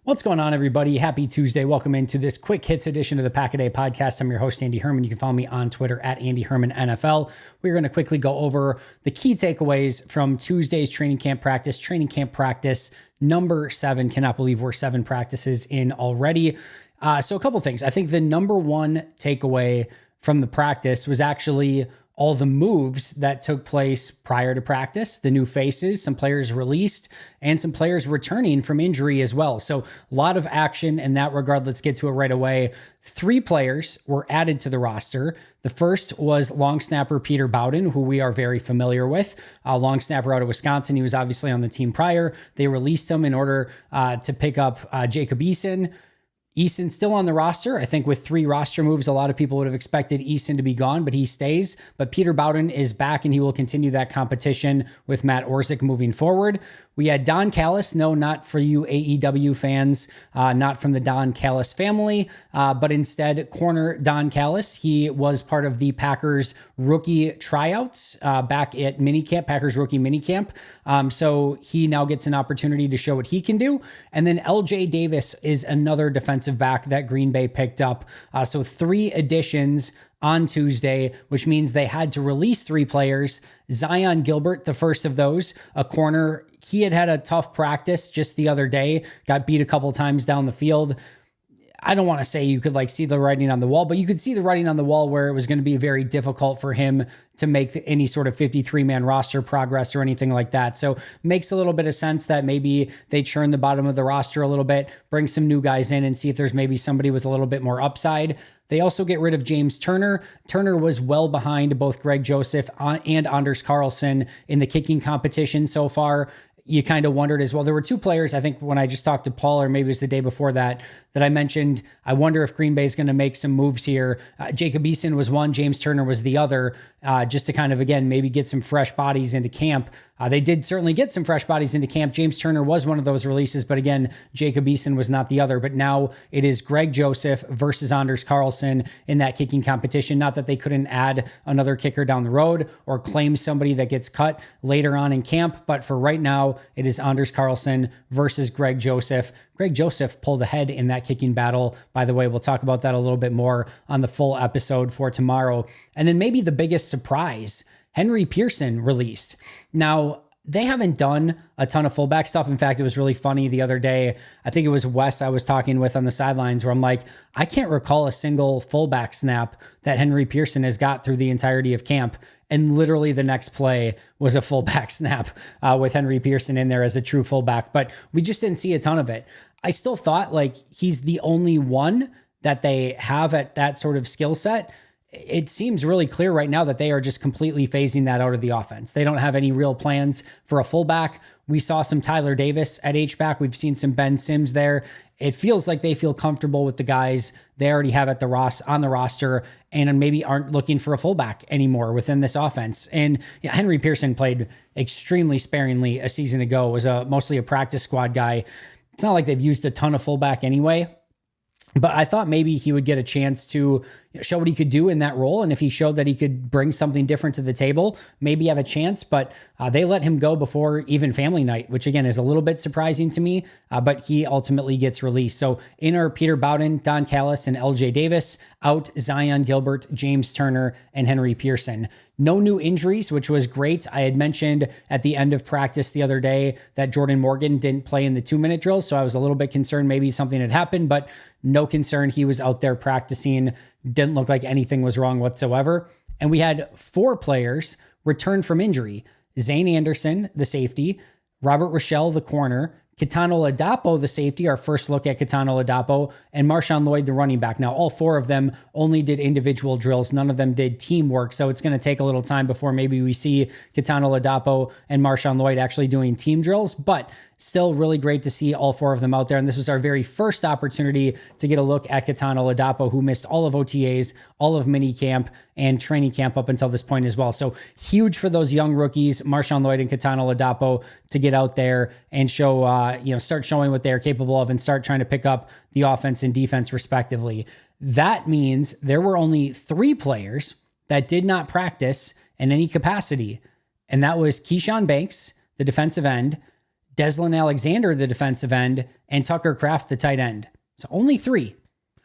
What's going on, everybody? Happy Tuesday. Welcome into this quick hits edition of the Pack-A-Day podcast. I'm your host, Andy Herman. You can follow me on Twitter at Andy Herman NFL. We're going to quickly go over the key takeaways from Tuesday's training camp practice number 7. Cannot believe we're 7 practices in already. So a couple things. I think the number one takeaway from the practice was actually all the moves that took place prior to practice, the new faces, some players released, and some players returning from injury as well. So a lot of action in that regard. Let's get to it right away. 3 players were added to the roster. The first was long snapper Peter Bowden, who we are very familiar with. Long snapper out of Wisconsin. He was obviously on the team prior. They released him in order to pick up Jacob Eason. Eason's still on the roster. I think with 3 roster moves, a lot of people would have expected Eason to be gone, but he stays. But Peter Bowden is back, and he will continue that competition with Matt Orzik moving forward. We had Don Callis. No, not for you AEW fans, not from the Don Callis family, but instead corner Don Callis. He was part of the Packers rookie tryouts back at minicamp, Packers rookie minicamp. So he now gets an opportunity to show what he can do. And then LJ Davis is another defensive back that Green Bay picked up. So 3 additions on Tuesday, which means they had to release 3 players. Zion Gilbert, the first of those, a corner. He had a tough practice just the other day, got beat a couple times down the field. I don't want to say you could see the writing on the wall, but you could see the writing on the wall where it was going to be very difficult for him to make any sort of 53-man roster progress or anything like that. So makes a little bit of sense that maybe they churn the bottom of the roster a little bit, bring some new guys in and see if there's maybe somebody with a little bit more upside. They also get rid of James Turner. Turner was well behind both Greg Joseph and Anders Carlson in the kicking competition so far. You kind of wondered as well. There were 2 players, I think when I just talked to Paul, or maybe it was the day before that I mentioned, I wonder if Green Bay is going to make some moves here. Jacob Eason was one, James Turner was the other, just to kind of, again, maybe get some fresh bodies into camp. They did certainly get some fresh bodies into camp. James Turner was one of those releases, but again, Jacob Eason was not the other. But now it is Greg Joseph versus Anders Carlson in that kicking competition. Not that they couldn't add another kicker down the road or claim somebody that gets cut later on in camp, but for right now, it is Anders Carlson versus Greg Joseph. Greg Joseph pulled ahead in that kicking battle. By the way, we'll talk about that a little bit more on the full episode for tomorrow. And then maybe the biggest surprise, Henry Pearson released. Now, they haven't done a ton of fullback stuff. In fact, it was really funny the other day. I think it was Wes I was talking with on the sidelines where I'm like, I can't recall a single fullback snap that Henry Pearson has got through the entirety of camp. And literally the next play was a fullback snap with Henry Pearson in there as a true fullback. But we just didn't see a ton of it. I still thought he's the only one that they have at that sort of skill set. It seems really clear right now that they are just completely phasing that out of the offense. They don't have any real plans for a fullback. We saw some Tyler Davis at H-back. We've seen some Ben Sims there. It feels like they feel comfortable with the guys they already have at on the roster and maybe aren't looking for a fullback anymore within this offense. And Henry Pearson played extremely sparingly a season ago, was mostly a practice squad guy. It's not like they've used a ton of fullback anyway. But I thought maybe he would get a chance to show what he could do in that role. And if he showed that he could bring something different to the table, maybe have a chance. But they let him go before even family night, which again is a little bit surprising to me. But he ultimately gets released. So in are Peter Bowden, Don Callis, and LJ Davis. Out Zion Gilbert, James Turner, and Henry Pearson. No new injuries, which was great. I had mentioned at the end of practice the other day that Jordan Morgan didn't play in the 2-minute drill. So I was a little bit concerned maybe something had happened, but no concern. He was out there practicing. Didn't look like anything was wrong whatsoever. And we had 4 players return from injury. Zane Anderson, the safety, Robert Rochelle, the corner, Kitano Ladapo, the safety, our first look at Kitano Ladapo, and Marshawn Lloyd, the running back. Now, all 4 of them only did individual drills. None of them did teamwork, so it's going to take a little time before maybe we see Kitano Ladapo and Marshawn Lloyd actually doing team drills, but still really great to see all 4 of them out there. And this was our very first opportunity to get a look at Kitano Ladapo, who missed all of OTAs, all of minicamp, and training camp up until this point as well. So huge for those young rookies, Marshawn Lloyd and Kitano Ladapo, to get out there and show, start showing what they're capable of and start trying to pick up the offense and defense respectively. That means there were only 3 players that did not practice in any capacity. And that was Keyshawn Banks, the defensive end, Deslin Alexander, the defensive end, and Tucker Kraft, the tight end. So only 3.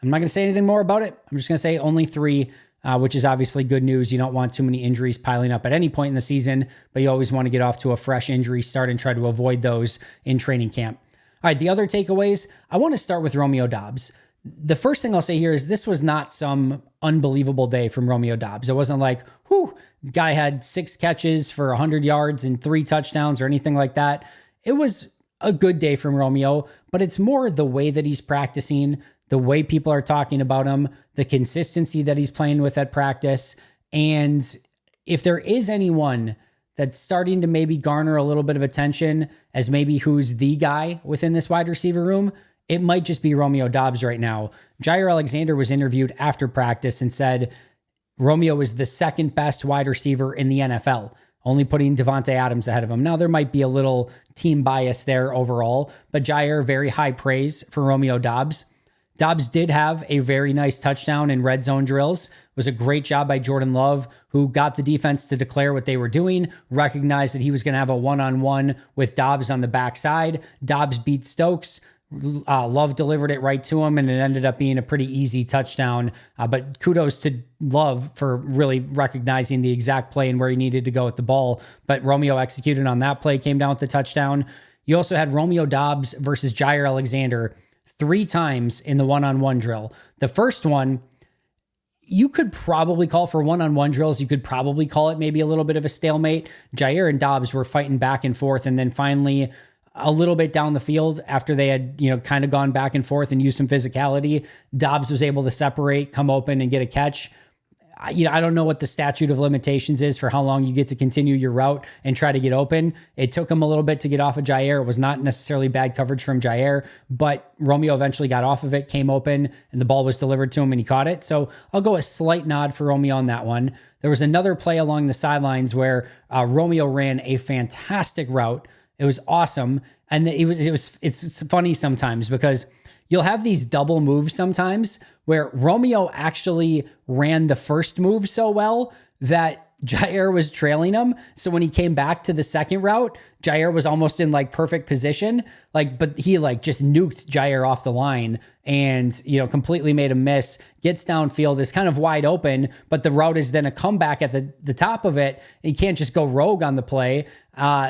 I'm not going to say anything more about it. I'm just going to say only 3, which is obviously good news. You don't want too many injuries piling up at any point in the season, but you always want to get off to a fresh injury start and try to avoid those in training camp. All right, the other takeaways, I want to start with Romeo Doubs. The first thing I'll say here is this was not some unbelievable day from Romeo Doubs. It wasn't like, whew, the guy had 6 catches for 100 yards and 3 touchdowns or anything like that. It was a good day from Romeo, but it's more the way that he's practicing, the way people are talking about him, the consistency that he's playing with at practice. And if there is anyone that's starting to maybe garner a little bit of attention as maybe who's the guy within this wide receiver room, it might just be Romeo Doubs right now. Jair Alexander was interviewed after practice and said Romeo is the second best wide receiver in the NFL, only putting Devontae Adams ahead of him. Now, there might be a little team bias there overall, but Jair, very high praise for Romeo Doubs. Doubs did have a very nice touchdown in red zone drills. It was a great job by Jordan Love, who got the defense to declare what they were doing, recognized that he was going to have a one-on-one with Doubs on the backside. Doubs beat Stokes. Love delivered it right to him, and it ended up being a pretty easy touchdown. But kudos to Love for really recognizing the exact play and where he needed to go with the ball. But Romeo executed on that play, came down with the touchdown. You also had Romeo Doubs versus Jair Alexander 3 times in the one-on-one drill. The first one, you could probably call for one-on-one drills. You could probably call it maybe a little bit of a stalemate. Jair and Doubs were fighting back and forth, and then finally a little bit down the field after they had, kind of gone back and forth and used some physicality, Doubs was able to separate, come open and get a catch. I don't know what the statute of limitations is for how long you get to continue your route and try to get open. It took him a little bit to get off of Jair. It was not necessarily bad coverage from Jair, but Romeo eventually got off of it, came open, and the ball was delivered to him and he caught it. So I'll go a slight nod for Romeo on that one. There was another play along the sidelines where Romeo ran a fantastic route. It was awesome. And it's funny sometimes because you'll have these double moves sometimes where Romeo actually ran the first move so well that Jair was trailing him. So when he came back to the second route, Jair was almost in perfect position. But he just nuked Jair off the line and, completely made a miss, gets downfield, is kind of wide open, but the route is then a comeback at the top of it. He can't just go rogue on the play.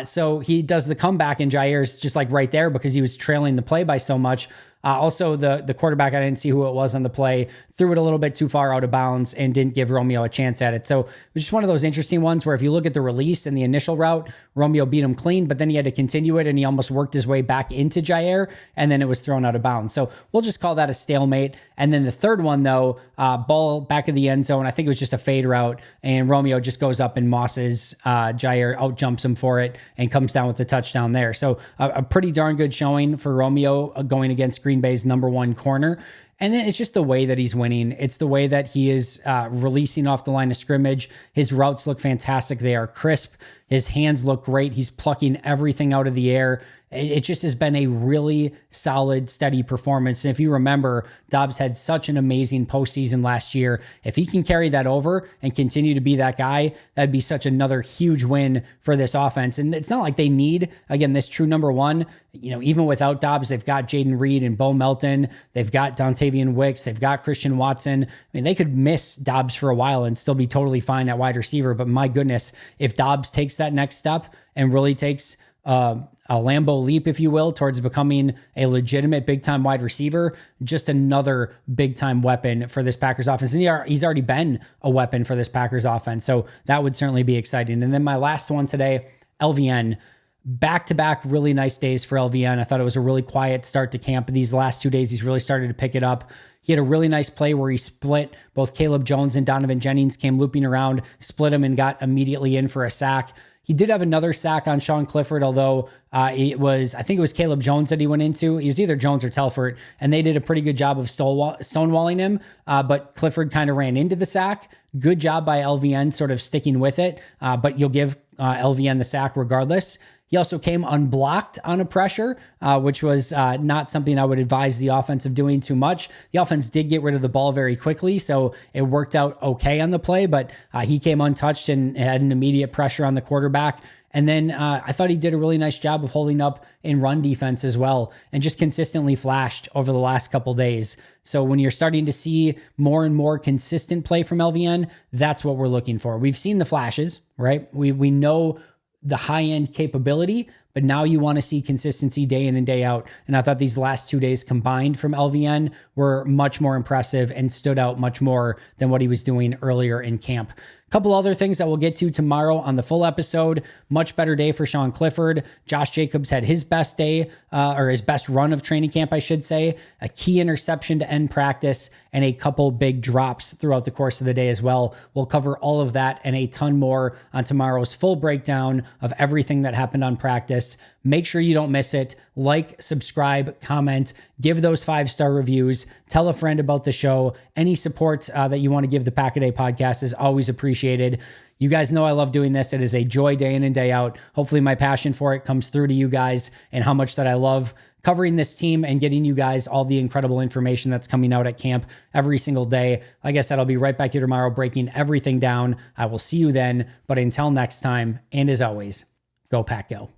So he does the comeback and Jair's just right there because he was trailing the play by so much. Also, the quarterback, I didn't see who it was on the play, threw it a little bit too far out of bounds and didn't give Romeo a chance at it. So it was just one of those interesting ones where if you look at the release and the initial route, Romeo beat him clean, but then he had to continue it and he almost worked his way back into Jair and then it was thrown out of bounds. So we'll just call that a stalemate. And then the third one, though, ball back of the end zone. I think it was just a fade route and Romeo just goes up and mosses Jair, out jumps him for it and comes down with the touchdown there. So a pretty darn good showing for Romeo going against Green Bay's number 1 corner. And then it's just the way that he's winning. It's the way that he is releasing off the line of scrimmage. His routes look fantastic. They are crisp. His hands look great. He's plucking everything out of the air. It just has been a really solid, steady performance. And if you remember, Doubs had such an amazing postseason last year. If he can carry that over and continue to be that guy, that'd be such another huge win for this offense. And it's not like they need, again, this true number 1. Even without Doubs, they've got Jaden Reed and Bo Melton. They've got Dontavian Wicks. They've got Christian Watson. I mean, they could miss Doubs for a while and still be totally fine at wide receiver. But my goodness, if Doubs takes that next step and really takes a Lambo leap, if you will, towards becoming a legitimate big-time wide receiver, just another big-time weapon for this Packers offense. And he's already been a weapon for this Packers offense, so that would certainly be exciting. And then my last one today, LVN. Back-to-back really nice days for LVN. I thought it was a really quiet start to camp. These last 2 days, he's really started to pick it up. He had a really nice play where he split both Caleb Jones and Donovan Jennings, came looping around, split him, and got immediately in for a sack. He did have another sack on Sean Clifford, although I think it was Caleb Jones that he went into. He was either Jones or Telfort, and they did a pretty good job of stonewalling him, but Clifford kind of ran into the sack. Good job by LVN sort of sticking with it, but you'll give LVN the sack regardless. He also came unblocked on a pressure, which was not something I would advise the offense of doing too much. The offense did get rid of the ball very quickly, so it worked out okay on the play, but he came untouched and had an immediate pressure on the quarterback. And then I thought he did a really nice job of holding up in run defense as well, and just consistently flashed over the last couple days. So when you're starting to see more and more consistent play from LVN, that's what we're looking for. We've seen the flashes, right? We know the high-end capability, but now you want to see consistency day in and day out. And I thought these last 2 days combined from LVN were much more impressive and stood out much more than what he was doing earlier in camp. Couple other things that we'll get to tomorrow on the full episode. Much better day for Sean Clifford. Josh Jacobs had his best day, or his best run of training camp, I should say. A key interception to end practice and a couple big drops throughout the course of the day as well. We'll cover all of that and a ton more on tomorrow's full breakdown of everything that happened on practice. Make sure you don't miss it. Like, subscribe, comment, give those 5-star reviews, tell a friend about the show. Any support that you want to give the Pack-A-Day podcast is always appreciated. You guys know I love doing this. It is a joy day in and day out. Hopefully my passion for it comes through to you guys and how much that I love covering this team and getting you guys all the incredible information that's coming out at camp every single day. Like I said, I'll be right back here tomorrow breaking everything down. I will see you then. But until next time, and as always, go Pack Go.